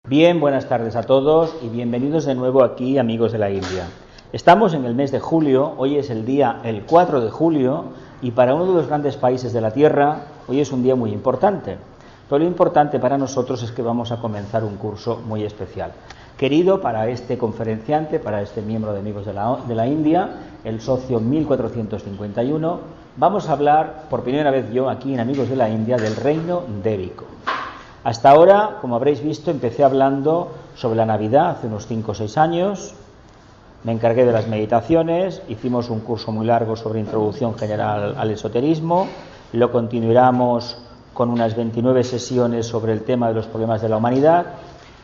Bien, buenas tardes a todos y bienvenidos de nuevo aquí, amigos de la India. Estamos en el mes de julio, hoy es el día 4 de julio y para uno de los grandes países de la Tierra, hoy es un día muy importante. Pero lo importante para nosotros es que vamos a comenzar un curso muy especial. Querido para este conferenciante, para este miembro de Amigos de la India, el socio 1451, vamos a hablar por primera vez yo aquí en Amigos de la India del reino débico. Hasta ahora, como habréis visto, empecé hablando sobre la Navidad hace unos 5 o 6 años, me encargué de las meditaciones, hicimos un curso muy largo sobre introducción general al esoterismo, lo continuamos con unas 29 sesiones sobre el tema de los problemas de la humanidad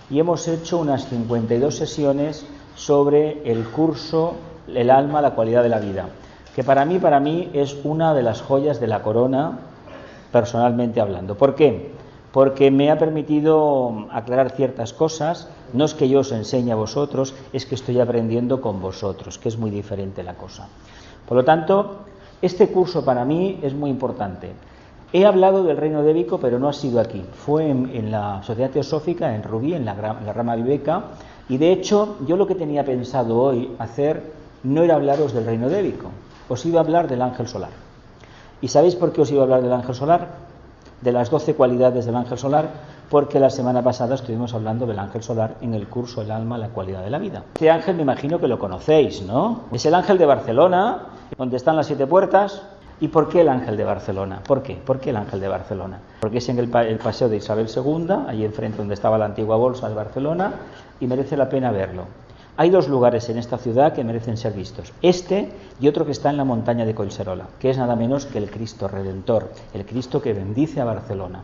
y hemos hecho unas 52 sesiones sobre el curso El alma, la cualidad de la vida, que para mí es una de las joyas de la corona, personalmente hablando. ¿Por qué? Porque me ha permitido aclarar ciertas cosas. No es que yo os enseñe a vosotros, es que estoy aprendiendo con vosotros, que es muy diferente la cosa. Por lo tanto, este curso para mí es muy importante. He hablado del reino débico, pero no ha sido aquí. Fue en la Sociedad Teosófica, en Rubí, en la rama Viveka, y de hecho yo lo que tenía pensado hoy hacer no era hablaros del reino débico, os iba a hablar del ángel solar. ¿Y sabéis por qué os iba a hablar del ángel solar? De las 12 cualidades del ángel solar, porque la semana pasada estuvimos hablando del ángel solar en el curso El alma, la cualidad de la vida. Este ángel me imagino que lo conocéis, ¿no? Es el ángel de Barcelona, donde están las 7 puertas. ¿Y por qué el ángel de Barcelona? ¿Por qué? ¿Por qué el ángel de Barcelona? Porque es en el paseo de Isabel II, allí enfrente donde estaba la antigua bolsa de Barcelona, y merece la pena verlo. Hay 2 lugares en esta ciudad que merecen ser vistos, este y otro que está en la montaña de Collserola, que es nada menos que el Cristo Redentor, el Cristo que bendice a Barcelona.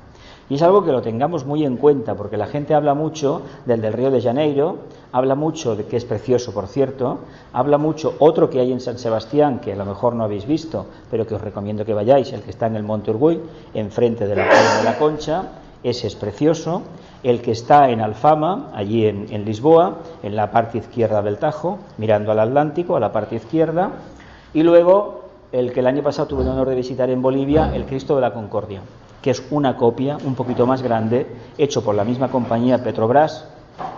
Y es algo que lo tengamos muy en cuenta, porque la gente habla mucho del Río de Janeiro, habla mucho de que es precioso, por cierto, habla mucho otro que hay en San Sebastián, que a lo mejor no habéis visto, pero que os recomiendo que vayáis, el que está en el Monte Urgull, enfrente de la Playa de la Concha. Ese es precioso. El que está en Alfama, allí en Lisboa, en la parte izquierda del Tajo, mirando al Atlántico, a la parte izquierda. Y luego, el que el año pasado tuve el honor de visitar en Bolivia, el Cristo de la Concordia, que es una copia un poquito más grande, hecho por la misma compañía Petrobras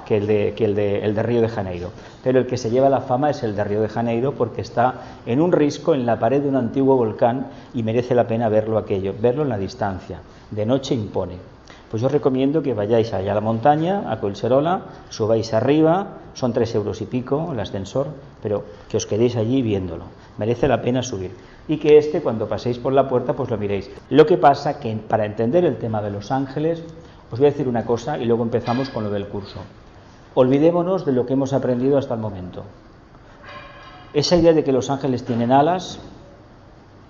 que el de Río de Janeiro. Pero el que se lleva la fama es el de Río de Janeiro, porque está en un risco en la pared de un antiguo volcán y merece la pena verlo en la distancia. De noche impone. Pues yo os recomiendo que vayáis allá a la montaña, a Collserola, subáis arriba, son 3 euros y pico el ascensor, pero que os quedéis allí viéndolo, merece la pena subir. Y que cuando paséis por la puerta, pues lo miréis. Lo que pasa que para entender el tema de los ángeles, os voy a decir una cosa y luego empezamos con lo del curso. Olvidémonos de lo que hemos aprendido hasta el momento. Esa idea de que los ángeles tienen alas,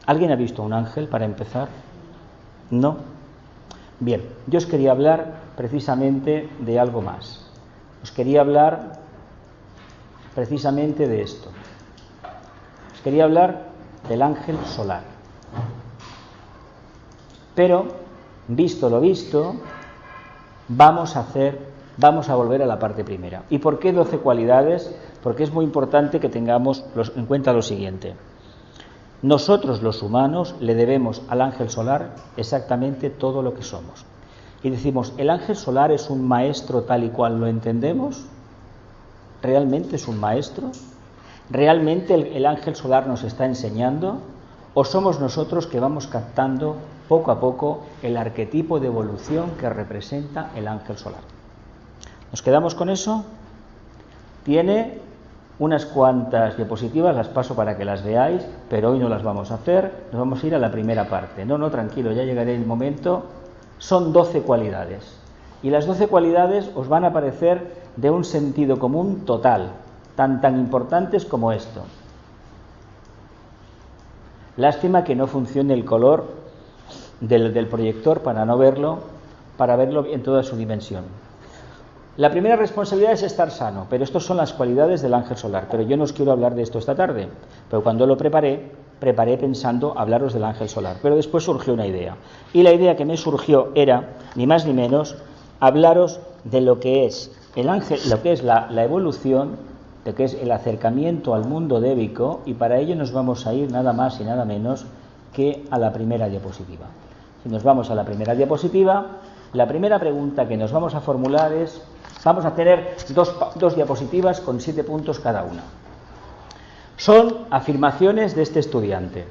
¿alguien ha visto un ángel para empezar? ¿No? Bien, yo os quería hablar precisamente de algo más. Os quería hablar precisamente de esto. Os quería hablar del ángel solar. Pero, visto lo visto, vamos a volver a la parte primera. ¿Y por qué 12 cualidades? Porque es muy importante que tengamos en cuenta lo siguiente. Nosotros los humanos le debemos al ángel solar exactamente todo lo que somos. Y decimos, ¿el ángel solar es un maestro tal y cual lo entendemos? ¿Realmente es un maestro? ¿Realmente el ángel solar nos está enseñando? ¿O somos nosotros que vamos captando poco a poco el arquetipo de evolución que representa el ángel solar? ¿Nos quedamos con eso? Tiene unas cuantas diapositivas, las paso para que las veáis, pero hoy no las vamos a hacer, nos vamos a ir a la primera parte. No, tranquilo, ya llegaré el momento. Son 12 cualidades. Y las 12 cualidades os van a parecer de un sentido común total, tan importantes como esto. Lástima que no funcione el color del proyector para verlo en toda su dimensión. La primera responsabilidad es estar sano, pero estas son las cualidades del ángel solar. Pero yo no os quiero hablar de esto esta tarde, pero cuando lo preparé pensando hablaros del ángel solar. Pero después surgió una idea. Y la idea que me surgió era, ni más ni menos, hablaros de lo que es el ángel, lo que es la evolución, de que es el acercamiento al mundo débico, y para ello nos vamos a ir nada más y nada menos que a la primera diapositiva. Si nos vamos a la primera diapositiva, La primera pregunta que nos vamos a formular es, vamos a tener dos diapositivas con 7 puntos cada una. Son afirmaciones de este estudiante,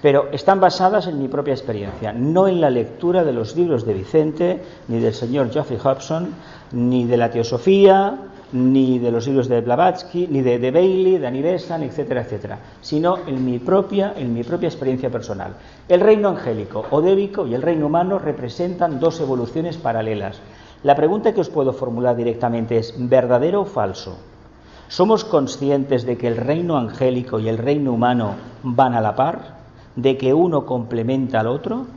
pero están basadas en mi propia experiencia, no en la lectura de los libros de Vicente, ni del señor Geoffrey Hobson, ni de la teosofía, ni de los libros de Blavatsky, ni de Bailey, de Annie Besant, etcétera, etcétera, sino en mi propia experiencia personal. El reino angélico o débico y el reino humano representan dos evoluciones paralelas. La pregunta que os puedo formular directamente es, ¿verdadero o falso? ¿Somos conscientes de que el reino angélico y el reino humano van a la par? ¿De que uno complementa al otro?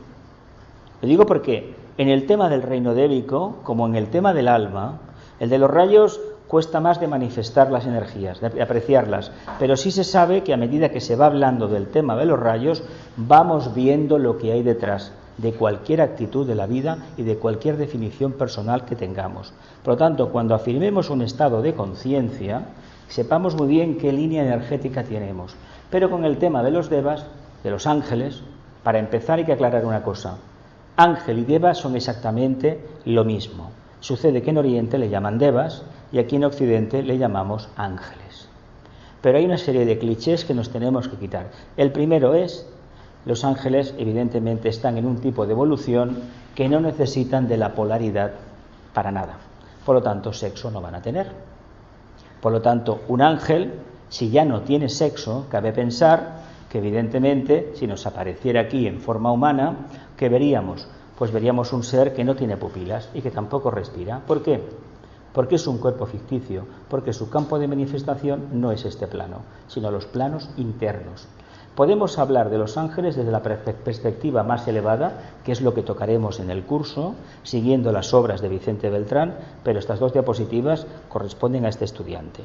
Lo digo porque en el tema del reino débico, como en el tema del alma, el de los rayos cuesta más de manifestar las energías, de apreciarlas, pero sí se sabe que a medida que se va hablando del tema de los rayos, vamos viendo lo que hay detrás de cualquier actitud de la vida y de cualquier definición personal que tengamos. Por lo tanto, cuando afirmemos un estado de conciencia, sepamos muy bien qué línea energética tenemos. Pero con el tema de los devas, de los ángeles, para empezar hay que aclarar una cosa. Ángel y deva son exactamente lo mismo. Sucede que en Oriente le llaman devas y aquí en Occidente le llamamos ángeles. Pero hay una serie de clichés que nos tenemos que quitar. El primero es, los ángeles evidentemente están en un tipo de evolución que no necesitan de la polaridad para nada. Por lo tanto, sexo no van a tener. Por lo tanto, un ángel, si ya no tiene sexo, cabe pensar que evidentemente, si nos apareciera aquí en forma humana, ¿qué veríamos? Pues veríamos un ser que no tiene pupilas y que tampoco respira. ¿Por qué? Porque es un cuerpo ficticio, porque su campo de manifestación no es este plano, sino los planos internos. Podemos hablar de los ángeles desde la perspectiva más elevada, que es lo que tocaremos en el curso, siguiendo las obras de Vicente Beltrán, pero estas dos diapositivas corresponden a este estudiante.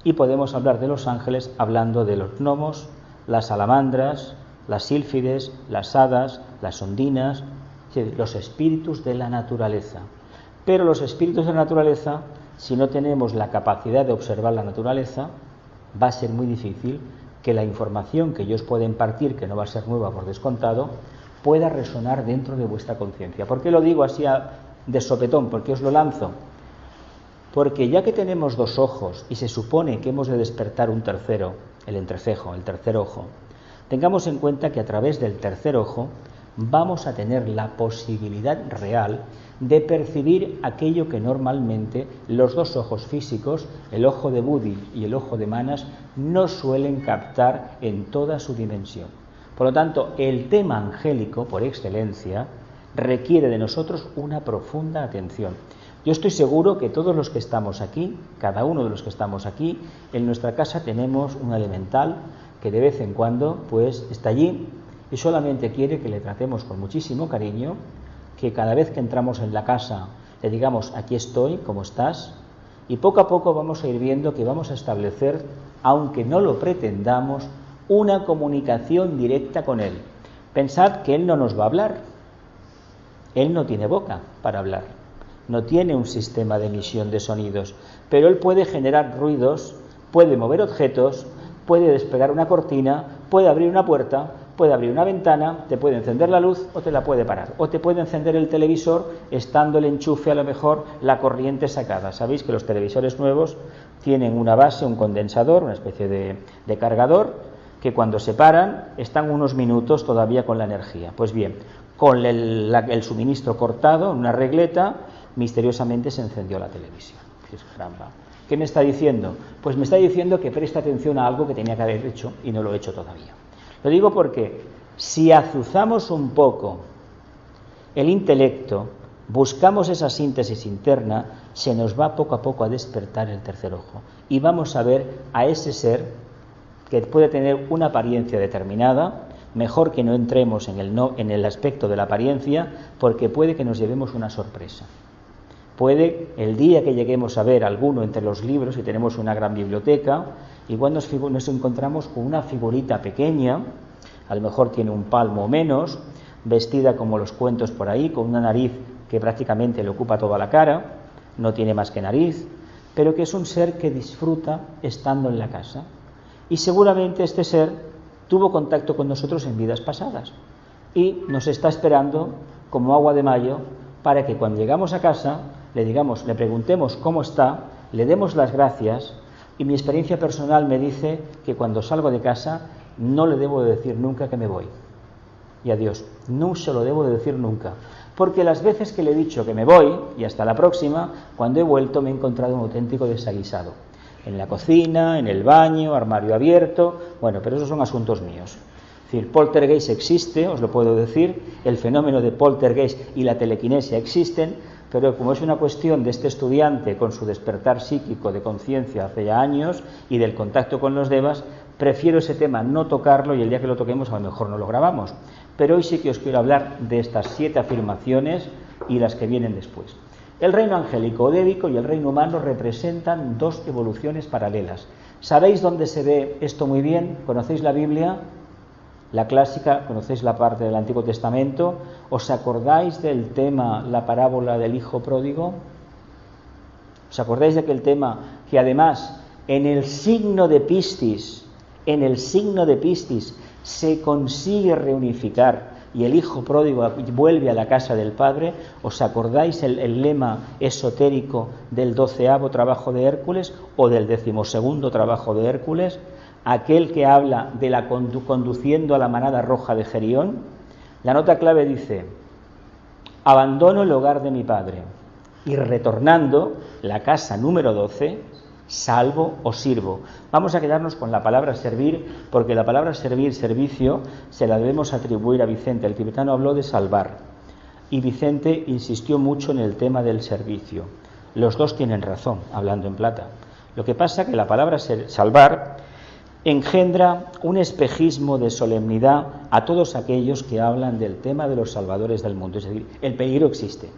Y podemos hablar de los ángeles hablando de los gnomos, las salamandras, las sílfides, las hadas, las ondinas, los espíritus de la naturaleza. Pero los espíritus de la naturaleza, si no tenemos la capacidad de observar la naturaleza, va a ser muy difícil que la información que yo os pueda impartir, que no va a ser nueva por descontado, pueda resonar dentro de vuestra conciencia. ¿Por qué lo digo así de sopetón? ¿Por qué os lo lanzo? Porque ya que tenemos dos ojos y se supone que hemos de despertar un tercero, el entrecejo, el tercer ojo, tengamos en cuenta que a través del tercer ojo vamos a tener la posibilidad real de percibir aquello que normalmente los dos ojos físicos, el ojo de Buddhi y el ojo de Manas, no suelen captar en toda su dimensión. Por lo tanto, el tema angélico, por excelencia, requiere de nosotros una profunda atención. Yo estoy seguro que todos los que estamos aquí, cada uno de los que estamos aquí, en nuestra casa tenemos un elemental que de vez en cuando pues está allí y solamente quiere que le tratemos con muchísimo cariño, que cada vez que entramos en la casa le digamos aquí estoy, ¿cómo estás? Y poco a poco vamos a ir viendo que vamos a establecer, aunque no lo pretendamos, una comunicación directa con él. Pensad que él no nos va a hablar, él no tiene boca para hablar, no tiene un sistema de emisión de sonidos, pero él puede generar ruidos, puede mover objetos, puede despegar una cortina, puede abrir una puerta, puede abrir una ventana, te puede encender la luz o te la puede parar, o te puede encender el televisor estando el enchufe a lo mejor la corriente sacada. Sabéis que los televisores nuevos tienen una base, un condensador, una especie de cargador, que cuando se paran están unos minutos todavía con la energía. Pues bien, con el suministro cortado, una regleta, misteriosamente se encendió la televisión. Caramba. ¿Qué me está diciendo? Pues me está diciendo que preste atención a algo que tenía que haber hecho y no lo he hecho todavía. Lo digo porque si azuzamos un poco el intelecto, buscamos esa síntesis interna, se nos va poco a poco a despertar el tercer ojo y vamos a ver a ese ser que puede tener una apariencia determinada. Mejor que no entremos en el aspecto de la apariencia, porque puede que nos llevemos una sorpresa. Puede, el día que lleguemos a ver alguno entre los libros, y tenemos una gran biblioteca, igual nos encontramos con una figurita pequeña, a lo mejor tiene un palmo o menos, vestida como los cuentos por ahí, con una nariz que prácticamente le ocupa toda la cara, no tiene más que nariz, pero que es un ser que disfruta estando en la casa. Y seguramente este ser tuvo contacto con nosotros en vidas pasadas y nos está esperando como agua de mayo para que cuando llegamos a casa le preguntemos cómo está, le demos las gracias, y mi experiencia personal me dice que cuando salgo de casa no le debo de decir nunca que me voy. Y adiós, no se lo debo de decir nunca, porque las veces que le he dicho que me voy y hasta la próxima, cuando he vuelto me he encontrado un auténtico desaguisado. En la cocina, en el baño, armario abierto, bueno, pero esos son asuntos míos. Es decir, poltergeist existe, os lo puedo decir, el fenómeno de poltergeist y la telequinesia existen, pero como es una cuestión de este estudiante con su despertar psíquico de conciencia hace ya años y del contacto con los devas, prefiero ese tema no tocarlo, y el día que lo toquemos a lo mejor no lo grabamos. Pero hoy sí que os quiero hablar de estas 7 afirmaciones y las que vienen después. El reino angélico o débico y el reino humano representan 2 evoluciones paralelas. ¿Sabéis dónde se ve esto muy bien? ¿Conocéis la Biblia? La clásica, conocéis la parte del Antiguo Testamento. ¿Os acordáis del tema, la parábola del hijo pródigo? ¿Os acordáis de aquel tema que además en el signo de Piscis se consigue reunificar y el hijo pródigo vuelve a la casa del padre? ¿Os acordáis el lema esotérico del 12º trabajo de Hércules o del 12º trabajo de Hércules? Aquel que habla de la conduciendo a la manada roja de Gerión. La nota clave dice: abandono el hogar de mi padre y retornando la casa número 12, salvo o sirvo. Vamos a quedarnos con la palabra servir, porque la palabra servir, servicio, se la debemos atribuir a Vicente. El tibetano habló de salvar y Vicente insistió mucho en el tema del servicio. Los dos tienen razón, hablando en plata. Lo que pasa es que la palabra salvar engendra un espejismo de solemnidad a todos aquellos que hablan del tema de los salvadores del mundo. Es decir, el peligro existe.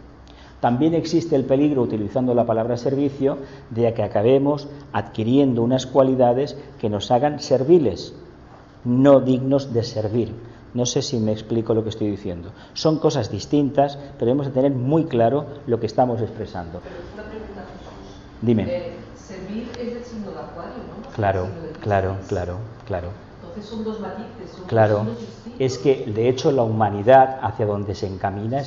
También existe el peligro, utilizando la palabra servicio, de que acabemos adquiriendo unas cualidades que nos hagan serviles, no dignos de servir. No sé si me explico lo que estoy diciendo. Son cosas distintas, pero debemos de tener muy claro lo que estamos expresando. Pero una pregunta, Jesús. Dime. Servir es del signo de Acuario, ¿no? Claro. Entonces son 2 matices, son claro, 2 signos distintos. es que de hecho la humanidad hacia donde se encamina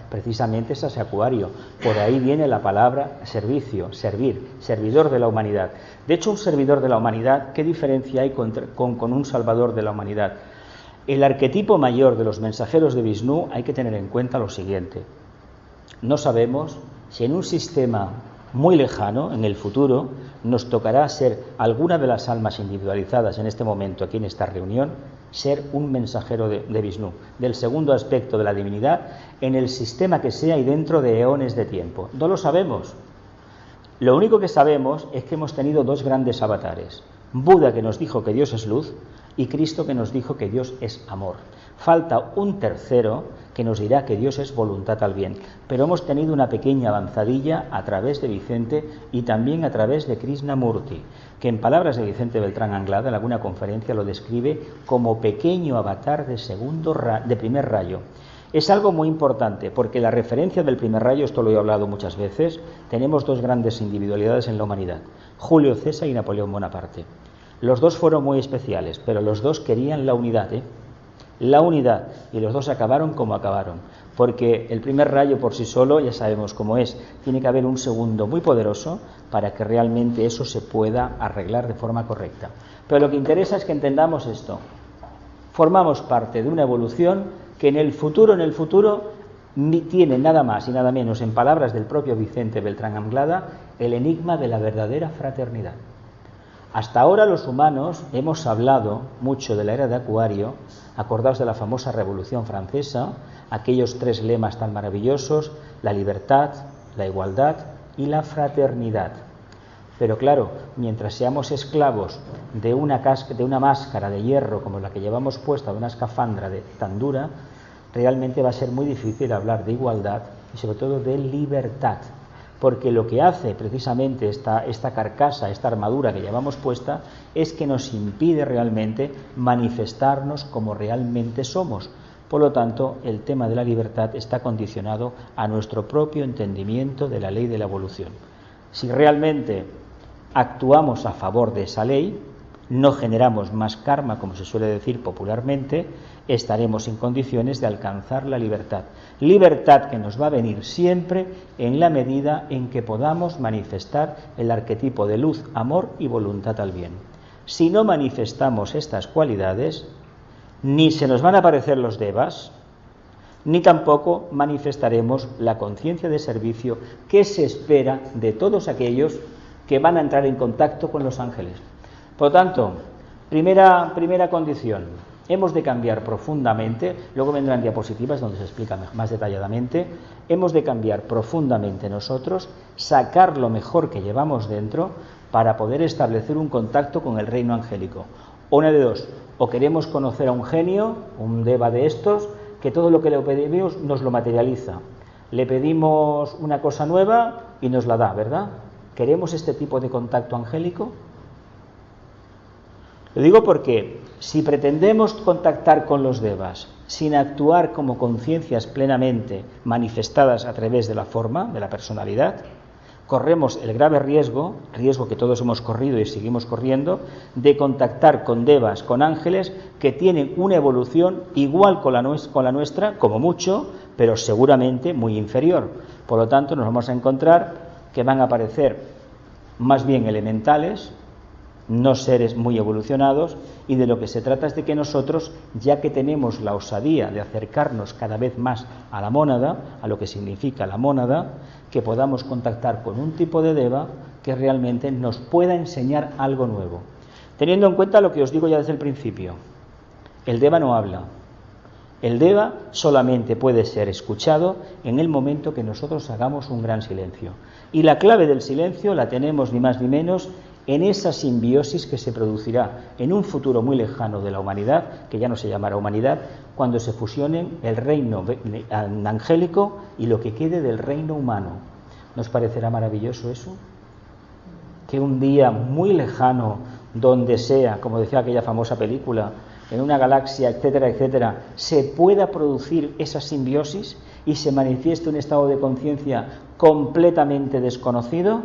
precisamente es hacia Acuario. Por ahí viene la palabra servicio, servir, servidor de la humanidad. De hecho, un servidor de la humanidad, ¿qué diferencia hay con un salvador de la humanidad? El arquetipo mayor de los mensajeros de Vishnu, hay que tener en cuenta lo siguiente: no sabemos si en un sistema muy lejano, en el futuro, nos tocará ser alguna de las almas individualizadas en este momento aquí en esta reunión, ser un mensajero de Vishnu, del segundo aspecto de la divinidad, en el sistema que sea y dentro de eones de tiempo. No lo sabemos. Lo único que sabemos es que hemos tenido 2 grandes avatares: Buda, que nos dijo que Dios es luz, y Cristo, que nos dijo que Dios es amor. Falta un tercero que nos dirá que Dios es voluntad al bien, pero hemos tenido una pequeña avanzadilla a través de Vicente y también a través de Krishnamurti, que en palabras de Vicente Beltrán Anglada en alguna conferencia lo describe como pequeño avatar de primer rayo. Es algo muy importante, porque la referencia del primer rayo, esto lo he hablado muchas veces, tenemos 2 grandes individualidades en la humanidad: Julio César y Napoleón Bonaparte. Los 2 fueron muy especiales, pero los 2 querían la unidad, la unidad, y los 2 acabaron como acabaron, porque el primer rayo por sí solo, ya sabemos cómo es, tiene que haber un segundo muy poderoso para que realmente eso se pueda arreglar de forma correcta. Pero lo que interesa es que entendamos esto: formamos parte de una evolución que en el futuro tiene nada más y nada menos, en palabras del propio Vicente Beltrán Anglada, el enigma de la verdadera fraternidad. Hasta ahora los humanos hemos hablado mucho de la era de Acuario. Acordaos de la famosa Revolución Francesa, aquellos 3 lemas tan maravillosos: la libertad, la igualdad y la fraternidad. Pero claro, mientras seamos esclavos de una máscara de hierro como la que llevamos puesta, de una escafandra tan dura, realmente va a ser muy difícil hablar de igualdad y sobre todo de libertad. Porque lo que hace precisamente esta carcasa, esta armadura que llevamos puesta, es que nos impide realmente manifestarnos como realmente somos. Por lo tanto, el tema de la libertad está condicionado a nuestro propio entendimiento de la ley de la evolución. Si realmente actuamos a favor de esa ley, no generamos más karma, como se suele decir popularmente, estaremos en condiciones de alcanzar la libertad. Libertad que nos va a venir siempre en la medida en que podamos manifestar el arquetipo de luz, amor y voluntad al bien. Si no manifestamos estas cualidades, ni se nos van a aparecer los devas, ni tampoco manifestaremos la conciencia de servicio que se espera de todos aquellos que van a entrar en contacto con los ángeles. Por lo tanto, primera condición, hemos de cambiar profundamente, luego vendrán diapositivas donde se explica más detalladamente, hemos de cambiar profundamente nosotros, sacar lo mejor que llevamos dentro para poder establecer un contacto con el reino angélico. Una de dos, o queremos conocer a un genio, un deva de estos, que todo lo que le pedimos nos lo materializa. Le pedimos una cosa nueva y nos la da, ¿verdad? ¿Queremos este tipo de contacto angélico? Lo digo porque si pretendemos contactar con los devas sin actuar como conciencias plenamente manifestadas a través de la forma, de la personalidad, corremos el grave riesgo que todos hemos corrido y seguimos corriendo, de contactar con devas, con ángeles que tienen una evolución igual con la nuestra, como mucho, pero seguramente muy inferior. Por lo tanto, nos vamos a encontrar que van a aparecer más bien elementales, no seres muy evolucionados, y de lo que se trata es de que nosotros, ya que tenemos la osadía de acercarnos cada vez más a la mónada, a lo que significa la mónada, que podamos contactar con un tipo de deva que realmente nos pueda enseñar algo nuevo. Teniendo en cuenta lo que os digo ya desde el principio, el deva no habla. El deva solamente puede ser escuchado en el momento que nosotros hagamos un gran silencio. Y la clave del silencio la tenemos ni más ni menos en esa simbiosis que se producirá en un futuro muy lejano de la humanidad, que ya no se llamará humanidad, cuando se fusionen el reino angélico y lo que quede del reino humano. ¿Nos parecerá maravilloso eso? Que un día muy lejano, donde sea, como decía aquella famosa película, en una galaxia, etcétera, etcétera, se pueda producir esa simbiosis y se manifieste un estado de conciencia completamente desconocido.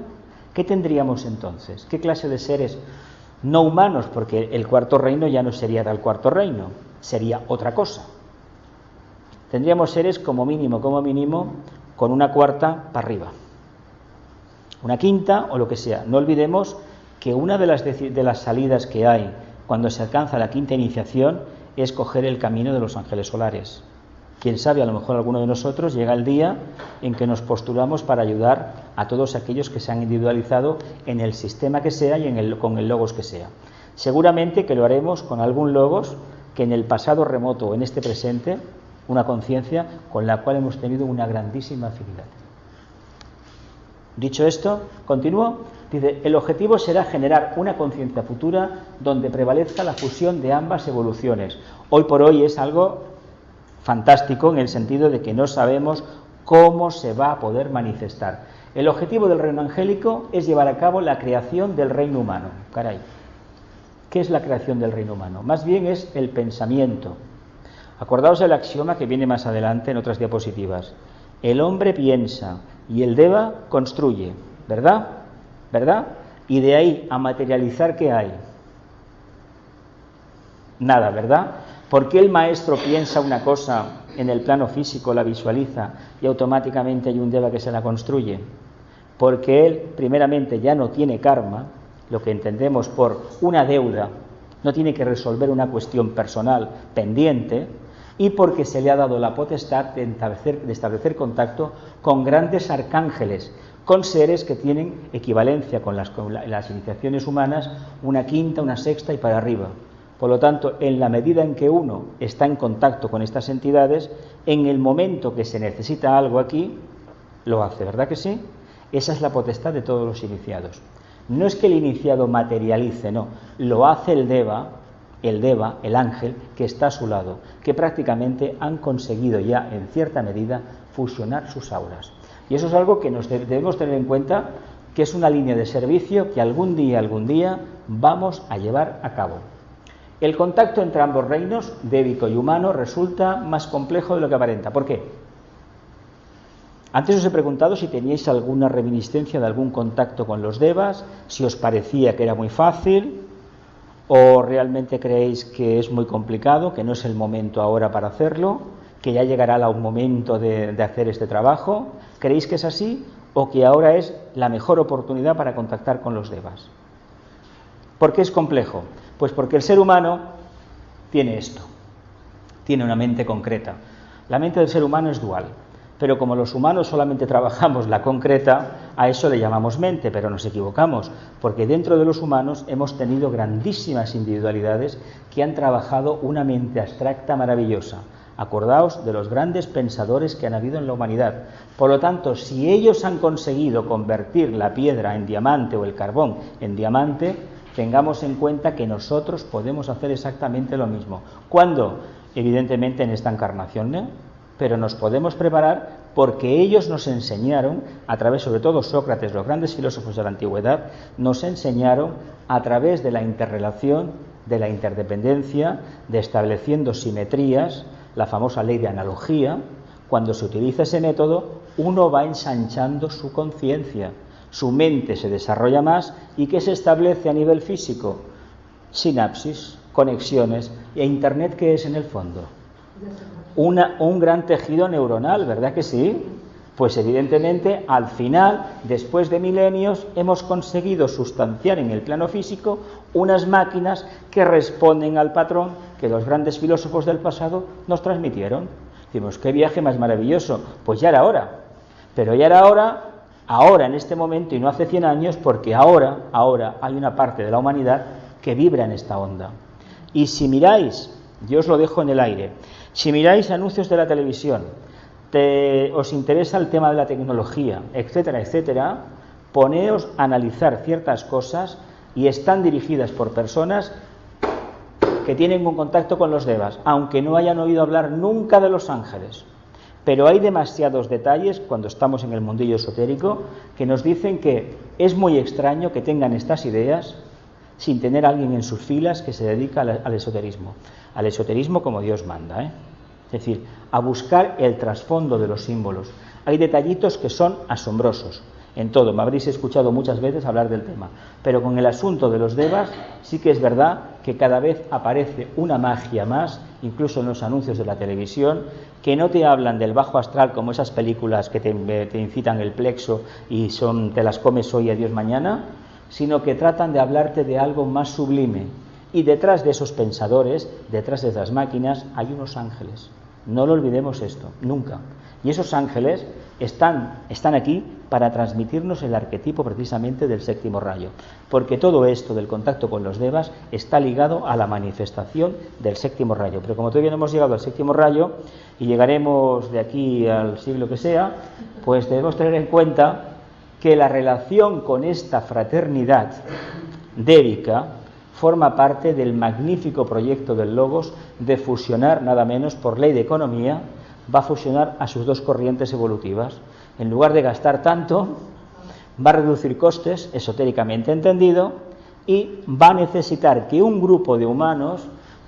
¿Qué tendríamos entonces? ¿Qué clase de seres no humanos? Porque el cuarto reino ya no sería tal cuarto reino, sería otra cosa. Tendríamos seres como mínimo, con una cuarta para arriba, una quinta o lo que sea. No olvidemos que una de las salidas que hay cuando se alcanza la quinta iniciación es coger el camino de los ángeles solares. Quién sabe, a lo mejor alguno de nosotros llega el día en que nos postulamos para ayudar a todos aquellos que se han individualizado en el sistema que sea y con el logos que sea. Seguramente que lo haremos con algún logos que en el pasado remoto o en este presente, una conciencia con la cual hemos tenido una grandísima afinidad. Dicho esto, continúo. Dice, el objetivo será generar una conciencia futura donde prevalezca la fusión de ambas evoluciones. Hoy por hoy es algo fantástico en el sentido de que no sabemos cómo se va a poder manifestar. El objetivo del reino angélico es llevar a cabo la creación del reino humano. Caray, ¿qué es la creación del reino humano? Más bien es el pensamiento. Acordaos del axioma que viene más adelante en otras diapositivas. El hombre piensa y el deva construye, ¿verdad? ¿Verdad? Y de ahí a materializar, ¿qué hay? Nada, ¿verdad? ¿Por qué el maestro piensa una cosa en el plano físico, la visualiza y automáticamente hay un deva que se la construye? Porque él, primeramente, ya no tiene karma, lo que entendemos por una deuda, no tiene que resolver una cuestión personal pendiente, y porque se le ha dado la potestad de establecer contacto con grandes arcángeles, con seres que tienen equivalencia con las iniciaciones humanas, una quinta, una sexta y para arriba. Por lo tanto, en la medida en que uno está en contacto con estas entidades, en el momento que se necesita algo aquí, lo hace, ¿verdad que sí? Esa es la potestad de todos los iniciados. No es que el iniciado materialice, no, lo hace el deva, el ángel, que está a su lado, que prácticamente han conseguido ya, en cierta medida, fusionar sus auras. Y eso es algo que debemos tener en cuenta, que es una línea de servicio que algún día vamos a llevar a cabo. El contacto entre ambos reinos, débico y humano, resulta más complejo de lo que aparenta. ¿Por qué? Antes os he preguntado si teníais alguna reminiscencia de algún contacto con los devas, si os parecía que era muy fácil, ¿O realmente creéis que es muy complicado, que no es el momento ahora para hacerlo, que ya llegará un momento de hacer este trabajo? ¿Creéis que es así o que ahora es la mejor oportunidad para contactar con los devas? ¿Por qué es complejo? Pues porque el ser humano tiene esto, tiene una mente concreta. La mente del ser humano es dual, pero como los humanos solamente trabajamos la concreta, a eso le llamamos mente, pero nos equivocamos, porque dentro de los humanos hemos tenido grandísimas individualidades que han trabajado una mente abstracta maravillosa. Acordaos de los grandes pensadores que han habido en la humanidad. Por lo tanto, si ellos han conseguido convertir la piedra en diamante o el carbón en diamante, tengamos en cuenta que nosotros podemos hacer exactamente lo mismo. ¿Cuándo? Evidentemente en esta encarnación, ¿no? Pero nos podemos preparar porque ellos nos enseñaron, a través, sobre todo Sócrates, los grandes filósofos de la antigüedad, nos enseñaron a través de la interrelación, de la interdependencia, de estableciendo simetrías, la famosa ley de analogía. Cuando se utiliza ese método, uno va ensanchando su conciencia, su mente se desarrolla más. ¿Y qué se establece a nivel físico? Sinapsis, conexiones. ¿Y Internet qué es en el fondo? Un gran tejido neuronal, ¿verdad que sí? Pues evidentemente al final, después de milenios, hemos conseguido sustanciar en el plano físico unas máquinas que responden al patrón que los grandes filósofos del pasado nos transmitieron. Decimos, qué viaje más maravilloso. Pues ya era hora, pero ya era hora ahora, en este momento, y no hace 100 años, porque ahora hay una parte de la humanidad que vibra en esta onda. Y si miráis, yo os lo dejo en el aire, si miráis anuncios de la televisión, os interesa el tema de la tecnología, etcétera, etcétera, poneos a analizar ciertas cosas y están dirigidas por personas que tienen un contacto con los devas, aunque no hayan oído hablar nunca de los ángeles. Pero hay demasiados detalles cuando estamos en el mundillo esotérico que nos dicen que es muy extraño que tengan estas ideas sin tener a alguien en sus filas que se dedica al esoterismo como Dios manda, Es decir, a buscar el trasfondo de los símbolos. Hay detallitos que son asombrosos en todo, me habréis escuchado muchas veces hablar del tema, pero con el asunto de los devas sí que es verdad que cada vez aparece una magia más, incluso en los anuncios de la televisión, que no te hablan del bajo astral como esas películas que te incitan el plexo y te las comes hoy y adiós mañana, sino que tratan de hablarte de algo más sublime. Y detrás de esos pensadores, detrás de esas máquinas, hay unos ángeles. No lo olvidemos esto, nunca. Y esos ángeles están aquí para transmitirnos el arquetipo precisamente del séptimo rayo. Porque todo esto del contacto con los devas está ligado a la manifestación del séptimo rayo. Pero como todavía no hemos llegado al séptimo rayo y llegaremos de aquí al siglo que sea, pues debemos tener en cuenta que la relación con esta fraternidad dévica forma parte del magnífico proyecto del Logos de fusionar, nada menos por ley de economía, va a fusionar a sus dos corrientes evolutivas. En lugar de gastar tanto, va a reducir costes, esotéricamente entendido, y va a necesitar que un grupo de humanos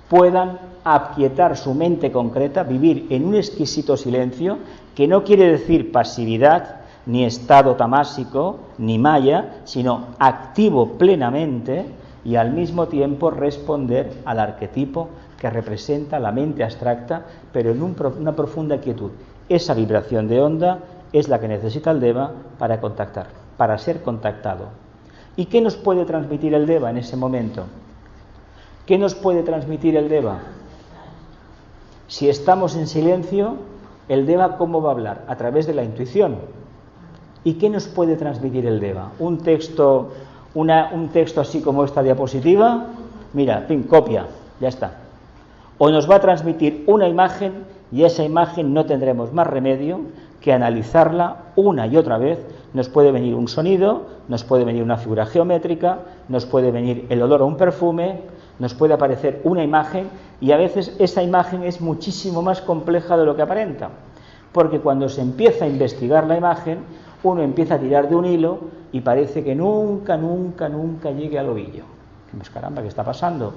puedan aquietar su mente concreta, vivir en un exquisito silencio, que no quiere decir pasividad, ni estado tamásico, ni maya, sino activo plenamente y al mismo tiempo responder al arquetipo que representa la mente abstracta, pero en una profunda quietud. Esa vibración de onda es la que necesita el Deva para contactar, para ser contactado. ¿Y qué nos puede transmitir el Deva en ese momento? ¿Qué nos puede transmitir el Deva? Si estamos en silencio, el Deva ¿cómo va a hablar? A través de la intuición. ¿Y qué nos puede transmitir el Deva? Un texto así como esta diapositiva, mira, pin, copia, ya está. O nos va a transmitir una imagen y esa imagen no tendremos más remedio que analizarla una y otra vez. Nos puede venir un sonido, nos puede venir una figura geométrica, nos puede venir el olor a un perfume, nos puede aparecer una imagen y a veces esa imagen es muchísimo más compleja de lo que aparenta, porque cuando se empieza a investigar la imagen, uno empieza a tirar de un hilo y parece que nunca llegue al ovillo. Pues caramba, ¿qué está pasando?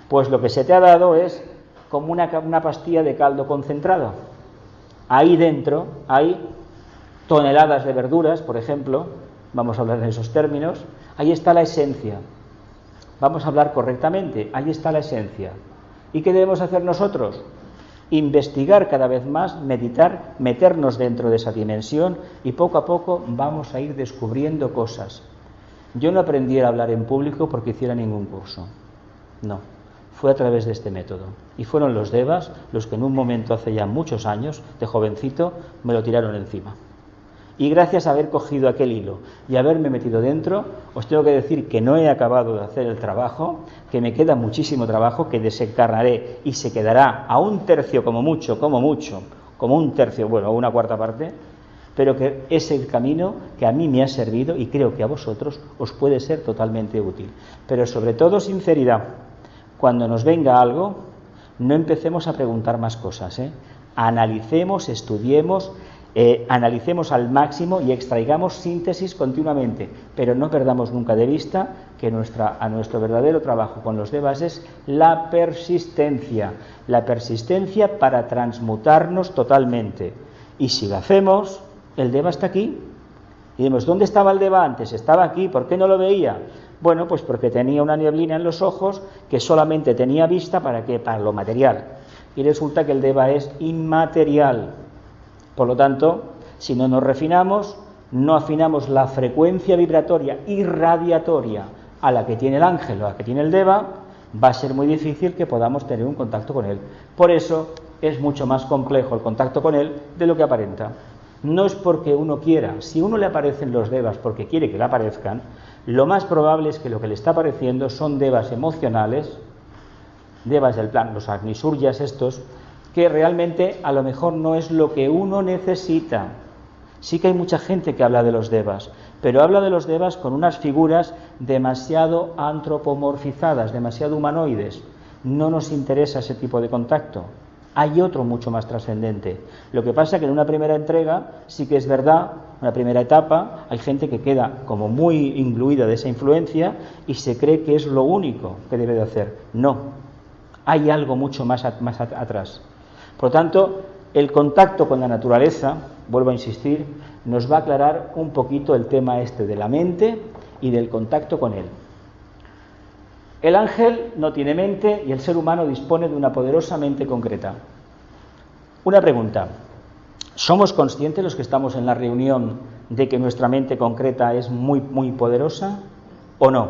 Pues lo que se te ha dado es como una pastilla de caldo concentrado. Ahí dentro hay toneladas de verduras, por ejemplo, vamos a hablar en esos términos, ahí está la esencia. vamos a hablar correctamente. Ahí está la esencia. ¿Y qué debemos hacer nosotros? Investigar cada vez más, meditar, meternos dentro de esa dimensión y poco a poco vamos a ir descubriendo cosas. Yo no aprendí a hablar en público porque hiciera ningún curso. No, fue a través de este método. Y fueron los devas los que en un momento, hace ya muchos años, de jovencito, me lo tiraron encima. Y gracias a haber cogido aquel hilo y haberme metido dentro, os tengo que decir que no he acabado de hacer el trabajo, que me queda muchísimo trabajo, que desencarnaré y se quedará a un tercio como mucho, como un tercio, bueno, a una cuarta parte, pero que es el camino que a mí me ha servido y creo que a vosotros os puede ser totalmente útil. Pero sobre todo sinceridad. Cuando nos venga algo, no empecemos a preguntar más cosas, Analicemos, estudiemos, analicemos al máximo y extraigamos síntesis continuamente, pero no perdamos nunca de vista que a nuestro verdadero trabajo con los devas es la persistencia para transmutarnos totalmente. Y si lo hacemos, el deva está aquí. Y decimos, ¿dónde estaba el deva antes? Estaba aquí, ¿por qué no lo veía? Bueno, pues porque tenía una neblina en los ojos que solamente tenía vista ¿para qué? Para lo material. Y resulta que el deva es inmaterial. Por lo tanto, si no nos refinamos, no afinamos la frecuencia vibratoria irradiatoria a la que tiene el ángel o a la que tiene el deva, va a ser muy difícil que podamos tener un contacto con él. Por eso es mucho más complejo el contacto con él de lo que aparenta. No es porque uno quiera. Si uno le aparecen los devas porque quiere que le aparezcan, lo más probable es que lo que le está apareciendo son devas emocionales, devas del plan, los agnisurjas estos, que realmente a lo mejor no es lo que uno necesita. Sí que hay mucha gente que habla de los devas, pero habla de los devas con unas figuras demasiado antropomorfizadas, demasiado humanoides. No nos interesa ese tipo de contacto. Hay otro mucho más trascendente. Lo que pasa es que en una primera entrega sí que es verdad, una primera etapa, hay gente que queda como muy imbuida de esa influencia y se cree que es lo único que debe de hacer. No, hay algo mucho más atrás. Por lo tanto, el contacto con la naturaleza, vuelvo a insistir, nos va a aclarar un poquito el tema este de la mente y del contacto con él. El ángel no tiene mente y el ser humano dispone de una poderosa mente concreta. Una pregunta: ¿somos conscientes los que estamos en la reunión de que nuestra mente concreta es muy, muy poderosa o no?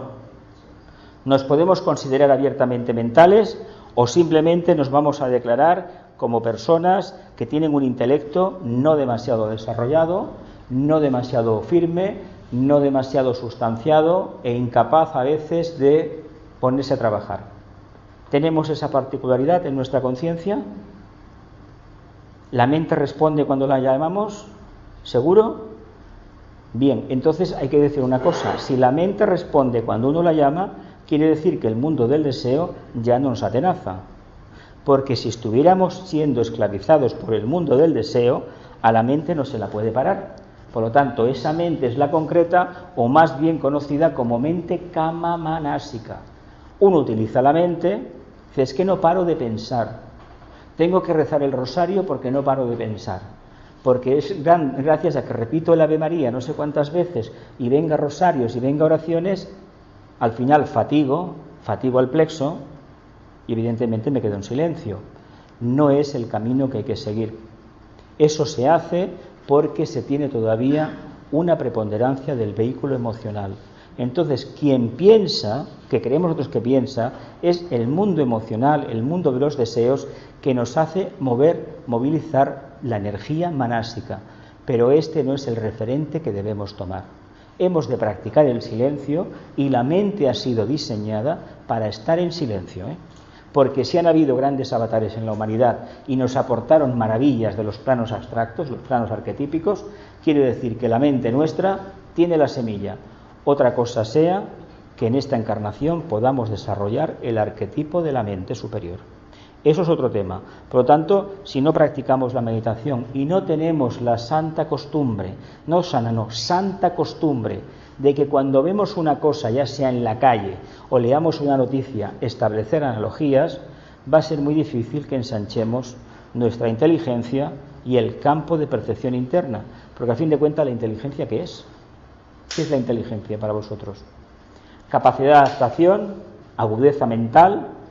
¿Nos podemos considerar abiertamente mentales o simplemente nos vamos a declarar como personas que tienen un intelecto no demasiado desarrollado, no demasiado firme, no demasiado sustanciado e incapaz a veces de ponerse a trabajar? ¿Tenemos esa particularidad en nuestra conciencia? ¿La mente responde cuando la llamamos? ¿Seguro? Bien, entonces hay que decir una cosa: si la mente responde cuando uno la llama, quiere decir que el mundo del deseo ya no nos atenaza. Porque si estuviéramos siendo esclavizados por el mundo del deseo, a la mente no se la puede parar. Por lo tanto, esa mente es la concreta, o más bien conocida como mente kama-manásica. Uno utiliza la mente, dice, es que no paro de pensar. Tengo que rezar el rosario porque no paro de pensar. Porque es gracias a que repito el Ave María no sé cuántas veces, y venga rosarios y venga oraciones, al final fatigo al plexo, y evidentemente me quedo en silencio. No es el camino que hay que seguir. Eso se hace porque se tiene todavía una preponderancia del vehículo emocional. Entonces, quien piensa, que creemos nosotros que piensa, es el mundo emocional, el mundo de los deseos, que nos hace movilizar la energía manásica. Pero este no es el referente que debemos tomar. Hemos de practicar el silencio y la mente ha sido diseñada para estar en silencio, Porque si han habido grandes avatares en la humanidad y nos aportaron maravillas de los planos abstractos, los planos arquetípicos, quiere decir que la mente nuestra tiene la semilla. Otra cosa sea que en esta encarnación podamos desarrollar el arquetipo de la mente superior. Eso es otro tema. Por lo tanto, si no practicamos la meditación y no tenemos la santa costumbre, santa costumbre de que cuando vemos una cosa, ya sea en la calle o leamos una noticia, establecer analogías, va a ser muy difícil que ensanchemos nuestra inteligencia y el campo de percepción interna. Porque a fin de cuentas, ¿la inteligencia qué es? ¿Qué es la inteligencia para vosotros? Capacidad de adaptación, agudeza mental